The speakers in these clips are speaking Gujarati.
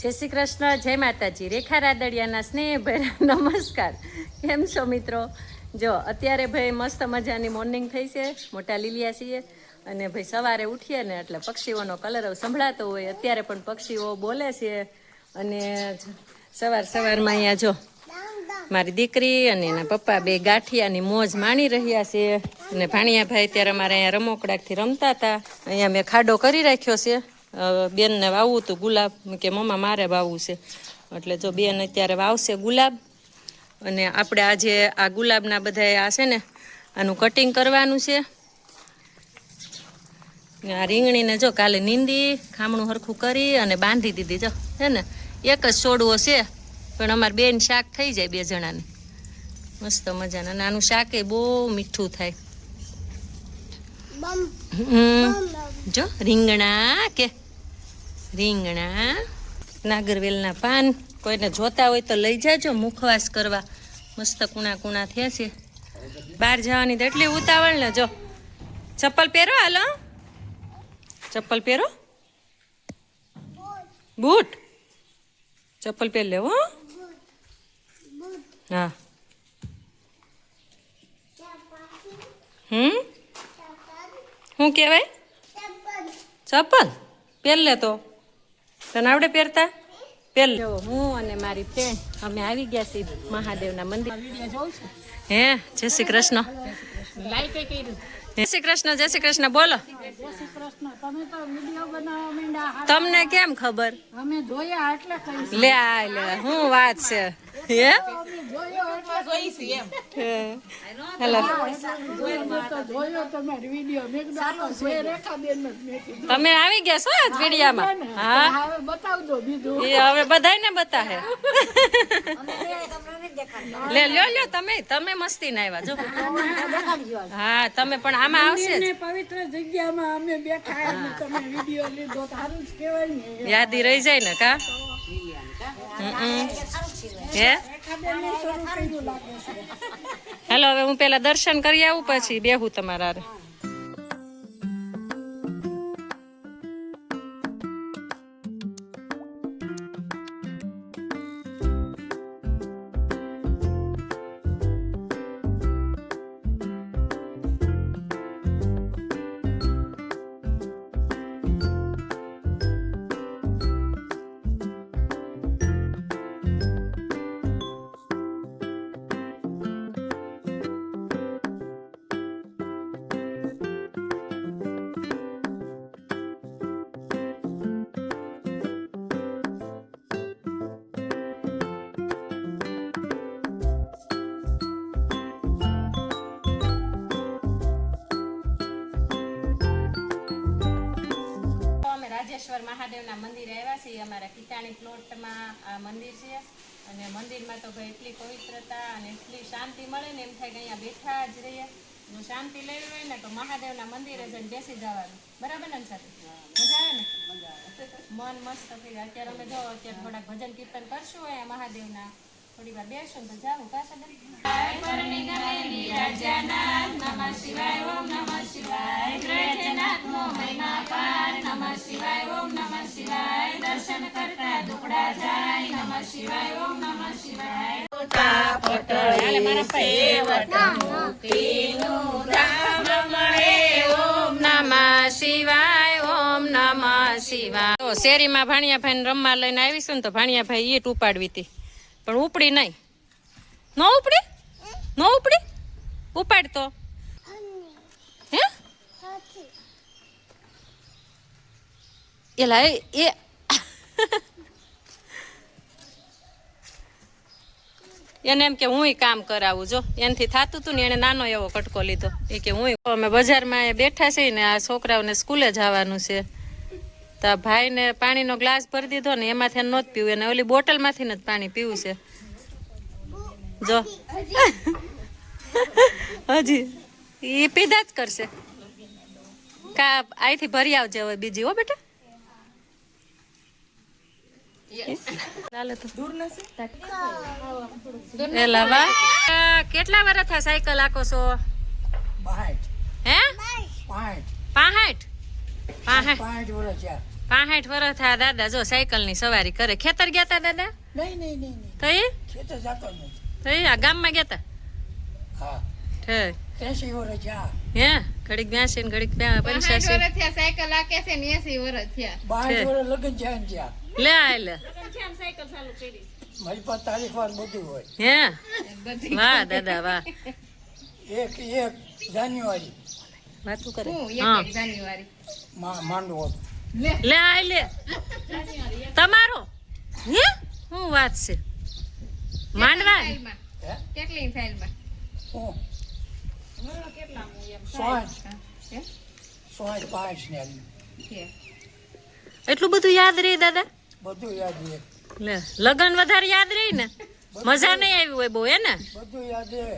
જય શ્રી કૃષ્ણ, જય માતાજી, રેખા રાદડિયાના સ્નેહભર્યા નમસ્કાર. કેમ છો મિત્રો? જો અત્યારે ભાઈ મસ્ત મજાની મોર્નિંગ થઈ છે, મોટા લીલિયા છીએ અને ભાઈ સવારે ઉઠીએ ને એટલે પક્ષીઓનો કલરવ સંભળાતો હોય. અત્યારે પણ પક્ષીઓ બોલે છે અને સવારમાં અહીંયા જો મારી દીકરી અને એના પપ્પા બે ગાંઠિયાની મોજ માણી રહ્યા છે અને ભાણિયા ભાઈ ત્યારે અમારે અહીંયા રમોકડાકથી રમતા હતા. અહીંયા મેં ખાડો કરી રાખ્યો છે. બેનને વાવવું હતું ગુલાબ, કે મમ્મા મારે વાવવું છે એટલે જો બેન અત્યારે વાવશે ગુલાબ. અને આપણે આજે આ ગુલાબના બધા આ છે ને આનું કટિંગ કરવાનું છે. આ રીંગણીને જો કાલે નીંદી ખામણું હરખું કરી અને બાંધી દીધી. જો છે ને એક જ છોડવો છે પણ અમારે બેન શાક થઈ જાય બે જણાને મસ્ત મજાના. અને આનું શાકે બહુ મીઠું થાય. જો રીંગણા કે રીંગણા, નાગરવેલના પાન, કોઈને જોતા હોય તો લઈ જાજો મુખવાસ કરવા. મસ્ત કુણા કુણા થયા છે. બહાર જવાની તો એટલી ઉતાવળ ને. જો ચપ્પલ પહેરો, હાલો ચપ્પલ પહેરો, બૂટ ચપ્પલ પહેર લેવો. હા શું કહેવાય? ચપ્પલ પહેર લે તો તને આવડે પહેરતા? પહેર લે. હું અને મારી ફ્રેન્ડ અમે આવી ગયા છીએ મહાદેવના મંદિર. હે જય શ્રી કૃષ્ણ, જય શ્રી કૃષ્ણ, જય શ્રી કૃષ્ણ બોલો. તમને કેમ ખબર? અમે જોયા એટલે કઈ. લે લે શું વાત છે? હે હેલો, તમે આવી ગયા છો આજ વિડીયામાં? હા હવે બધાને બતાવે. લે લ્યો લ્યો, તમે મસ્તી ના આવ્યા જો. હા તમે પણ આમાં આવશે. પવિત્ર જગ્યામાં અમે બેઠા તમે વિડીયો લીધો સારું જ કહેવાય ને. યાદી રહી જાય ને કા? હે હેલો, હવે હું પેલા દર્શન કરી આવું પછી બેહું તમારા. મહાદેવના મંદિરે આવ્યા છીએ. અમારા કિતાણી પ્લોટમાં આ મંદિર છે અને મંદિરમાં તો ભાઈ એટલી પવિત્રતા અને એટલી શાંતિ મળે ને એમ થાય કે અહીંયા બેઠા જ રહીએ. જો શાંતિ લેવી હોય ને તો મહાદેવના મંદિરે જઈને બેસી જવાનું. બરાબર ને સાથે મજા આવે ને? મન મસ્ત થઈ જાય. અત્યારે અમે જો અત્યારે થોડાક ભજન કીર્તન કરશું અહીંયા મહાદેવના. થોડી વાર બેસું તો જાવું પાછા. દર્શન કરતા દુકડા જાય. નમઃ શિવાય, ઓમ નમઃ શિવાય. શેરીમાં ભાણિયા ભાઈ રમવા લઈને આવીશું ને તો ભાણિયા ભાઈ ઈટ ઉપાડવી હતી પણ ઉપડી નહીં. ન ઉપડી? ન ઉપડી? ઉપાડ તો. હે એલા એ એને એમ કે હું કામ કરાવું. જો એનાથી થતું હતું ને એને નાનો એવો કટકો લીધો. એ કે હું અમે બજારમાં બેઠા છીએ ને આ છોકરાઓને સ્કૂલે જવાનું છે તો ભાઈને પાણીનો ગ્લાસ ભરી દીધો ને એમાંથી નહોતું પીવું. એને ઓલી બોટલમાંથી જ પાણી પીવું છે. જો હજી એ પીધા જ કરશે. કા અહીંથી ભરી આવજે હવે બીજી. હો બેટા કેટલા વર્ષ થયા સાયકલ આકો છો? હે 65 વર્ષ. 65 વર્ષ થયા દાદા જો સાયકલની સવારી કરે. ખેતર ગયા તા દાદા? નહીં. થઈ ખેતર જતો નથી. થઈ આ ગામમાં ગયા તા? હા. ઠીક. 80 વર્ષ થયા. હે ઘડીક 82 ને ઘડીક 85. સાયકલ હાકે છે ને 80 વર્ષ થયા. 22 વર્ષ લગ્ન થયા ને ત્યાં. લે આ લે. મારી પાસે તારીખ વાર બધું હોય. હે વાહ દાદા વાહ. એક જાન્યુઆરી વાતું કરે. હું હા 1 જાન્યુઆરી માંડવો હતો. લે આ લે. તમારો હે શું વાત છે માંડવા? ફાઇલમાં હે કેટલી ફાઇલમાં હું કેટલા હું એમ સોચ હે સોચ 5 ને છે એટલું બધું યાદ રહે દાદા? બધું યાદ રહે. લે લગન વધારે યાદ રહી ને? મજા નહીં આવી હોય બહુ હે ને? બધું યાદ રહે.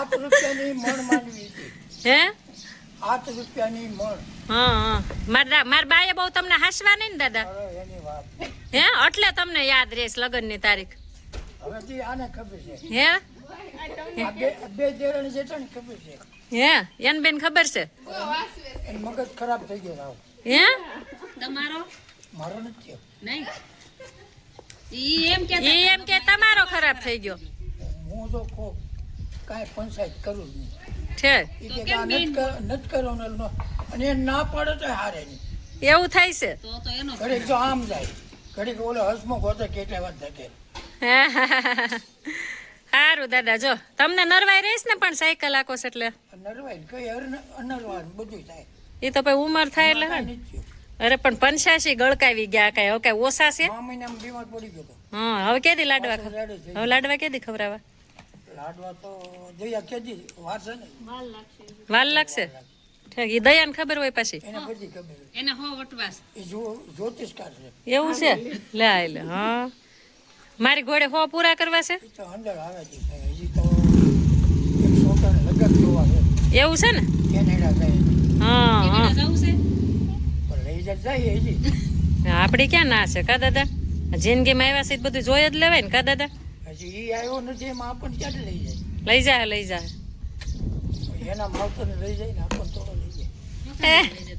8 રૂપિયાની મણ માંડવી હતી. હે 8 રૂપિયાની મણ. હા માર બાએ બહુ તમને હાસવા નહીં ને દાદા? અરે એની વાત. હે એટલે તમને યાદ રહેશે લગનની તારીખ? હવે જે આને ખબર છે. હે આ બે દેરાણી જેઠાણી ખબર છે. હે એને બેન ખબર છે? એનું મગજ ખરાબ થઈ ગયો સાવ. હે તમારો મારો નથી થયો. નહીં ઈ એમ કે તમારો ખરાબ થઈ ગયો હું તો કાંઈ પંચાયત કરું જ નહીં. છે? એ કે આ નથી કરવાનું અને એ ના પાડે તો હારે નહીં. એવું થાય છે? ઘડીક તો આમ જાય ઘડીક ઓલો હસમુખ હોતો કેટલા વાત ધકે. સારું દાદા જો તમને નરવાઈ રહીશ ને પણ સાયકલ આખો છે એટલે નરવાય કઈ અનરવા બધું થાય. એ તો પછી ઉંમર થાય એટલે કાંઈ નથી થયું. અરે પણ 85 ગળકાવી ગયા કઈ હવે કઈ ઓછા છે? 6 મહિનામાં બીમાર પડી ગયો હતો. હા હવે કેદી લાડવા પાછો રેડી થઈ હવે લાડવા કેદી ખવડાવવા? લાડવા તો જોયા કેદી વાર છે ને વાલ લાગશે? ઠીક એ દયાને ખબર હોય પછી એને બધી ખબર હોય. એને હો વટવાસ એ જ્યોતિષકાર છે. એવું છે? લે લે હા મારી ઘોડે હો પૂરા કરવા છે? એ તો અંદર આવે છે હજી તો એક છોકરાને લગન જોવા છે એવું છે ને? કેનેડા જાય હા હા જવું છે પણ લઈ જાય હજી આપડી ક્યાં ના છે કા દાદા? જિંદગીમાં આવ્યા છે એ બધું જોઈ જ લેવાય ને કા દાદા? હજી એ આવ્યો નથી એમાં આપણને ક્યારે લઈ જાય. લઈ જા એના માવતરને લઈ જાય ને આપણને થોડો લઈ જાય.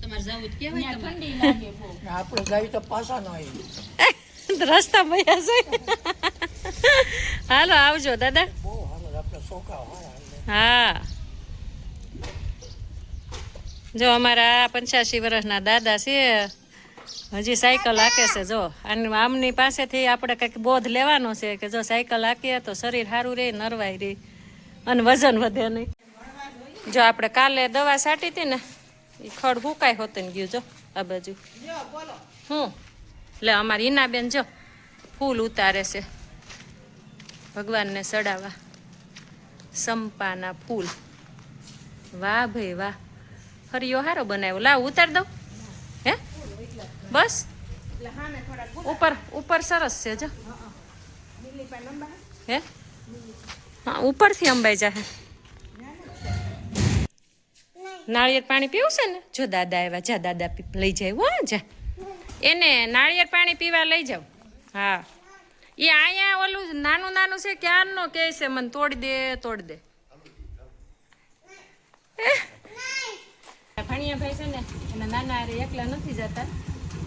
તમારે જવું જ કેવાય ઠંડી ને આપણે જાય તો પાછા ન આવી. રસ્તા મયા છે. હાલો આવજો દાદા. બહુ સારું આપણે છોકરા હારા. હા જો અમારા 85 વર્ષના દાદા છે હજી સાયકલ હાકે છે. જો અને આમની પાસેથી આપણે કંઈક બોધ લેવાનો છે કે જો સાયકલ હાકીએ તો શરીર સારું રહે નરવાઈ રહે અને વજન વધે નહીં. જો આપણે કાલે દવા છાંટી હતી ને એ ખડ હુકાય હોતું ને ગયું જો આ બાજુ. હું લે અમારી ઈનાબેન જો ફૂલ ઉતારે છે ભગવાનને ચડાવવા. સંપાના ફૂલ. વાહ ભાઈ વાહ હરિયો હારો બનાવ્યો. લાવ ઉતાર દઉં હે બસ ઉપર સરસ છે જો હે હા ઉપરથી અંબાઈ જાય. નાળિયેર પાણી પીવું છે ને? જો દાદા આવ્યા જા દાદા લઈ જાય હો જા એને નાળિયેર પાણી પીવા લઈ જાવ. હા એ અહીંયા ઓલું નાનું છે ક્યારનો કહે છે મને તોડી દે. ભણિયા ભાઈ છે ને એના નાના હારે એકલા નથી જતા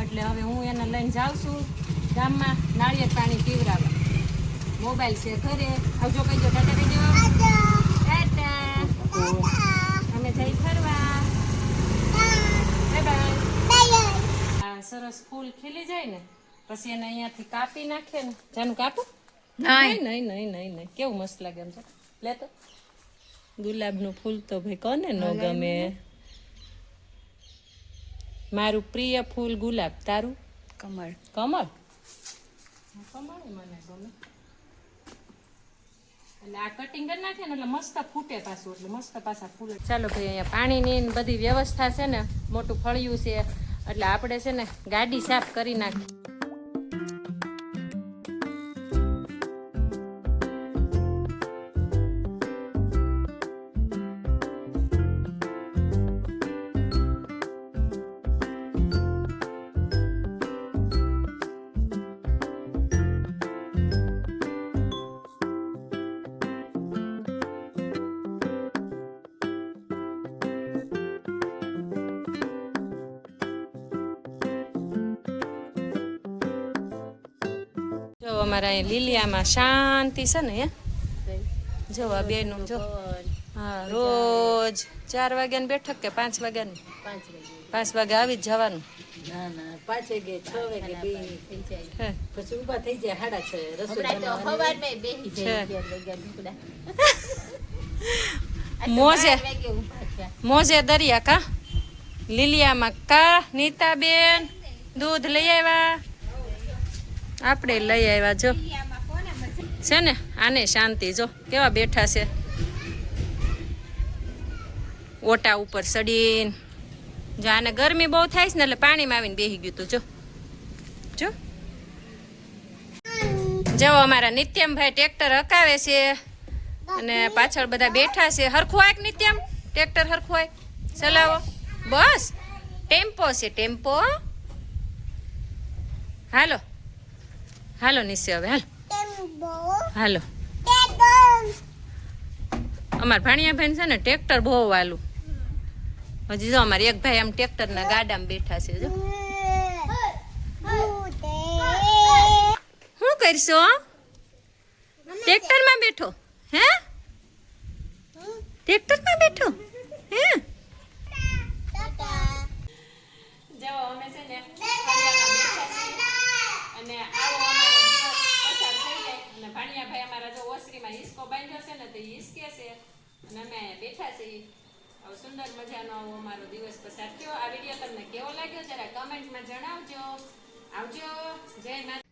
એટલે હવે હું એને લઈને જાઉં છું ગામમાં નાળિયેર પાણી પીવડાવવા. મોબાઈલ છે ઘરે. આવજો કહીજો ટાટા કહીજો. અમે જઈ ફરવા. બાય. આ સરસ ફૂલ ખીલી જાય ને પછી એને અહીંયાથી કાપી નાખે ને. જાનું કાપું? નહીં. કેવું મસ્ત લાગે એમ છે. લે તો ગુલાબનું ફૂલ તો ભાઈ કોને ન ગમે. મારું પ્રિય ફૂલ ગુલાબ. તારું? કમળ. કમળ મને ગમે. એટલે આ કટિંગ કરી નાખે ને એટલે મસ્ત ફૂટે પાછું એટલે મસ્ત પાછા ફૂલે. ચાલો ભાઈ અહીંયા પાણીની બધી વ્યવસ્થા છે ને મોટું ફળિયું છે એટલે આપણે છે ને ગાડી સાફ કરી નાખી. અમારા અહીં લીલિયામાં શાંતિ છે ને હે જો આ બેનું જો હા રોજ 4 વાગ્યાની બેઠક કે 5 વાગ્યાની 5 વાગે આવી જ જવાનું ના ના 5 વાગે 6 વાગે બે થઈ જાય હે પછી ઊભા થઈ જાય 6:30 રસોઈ હમણાં તો બનાવવાની. સવારમાં બેસી છે. જાય 11 વાગ્યા નીકળ્યા. મોજે 12 વાગે ઊભા થયા. મોજે દરિયા કા લીલિયામાં કા નીતાબેન દૂધ લઈ આવ્યા આપણે લઈ આવ્યા જો છે ને આને શાંતિ જો કેવા બેઠા છે ઓટા ઉપર સડીને જો આને ગરમી બહુ થાય છે ને એટલે પાણીમાં આવીને બેસી ગયું તું જો જો જો અમારા નિત્યમભાઈ ટ્રેક્ટર હકાવે છે અને પાછળ બધા બેઠા છે હરખું આય નિત્યમ ટ્રેક્ટર હરખું આય ચલાવો બસ ટેમ્પો છે ટેમ્પો હાલો હાલો નિશ્ચય હવે હાલો હાલો અમાર ભાણિયા બેન છે ને ટ્રેક્ટર બહુ વાલું હજી જો અમારે એક ભાઈ આમ ટ્રેક્ટરના ગાડામાં બેઠા છે જો શું કરશો ટ્રેક્ટરમાં બેઠો હે ટ્રેક્ટરમાં બેઠો હે જાઓ અમે છે ને ફળિયામાં બેઠા છીએ અને આવો અમારો દિવસ પસાર થઈ જાય અને ભાણિયાભાઈ અમારા જો ઓસરીમાં હિસકો બાંધ્યો છે ને તો ઈ હિસકે છે અને અમે અહીંયા બેઠા છીએ હવે સુંદર મજાનો આવો અમારો દિવસ પસાર થયો આ વિડીયો તમને કેવો લાગ્યો જરા કમેન્ટમાં જણાવજો આવજો જય માતા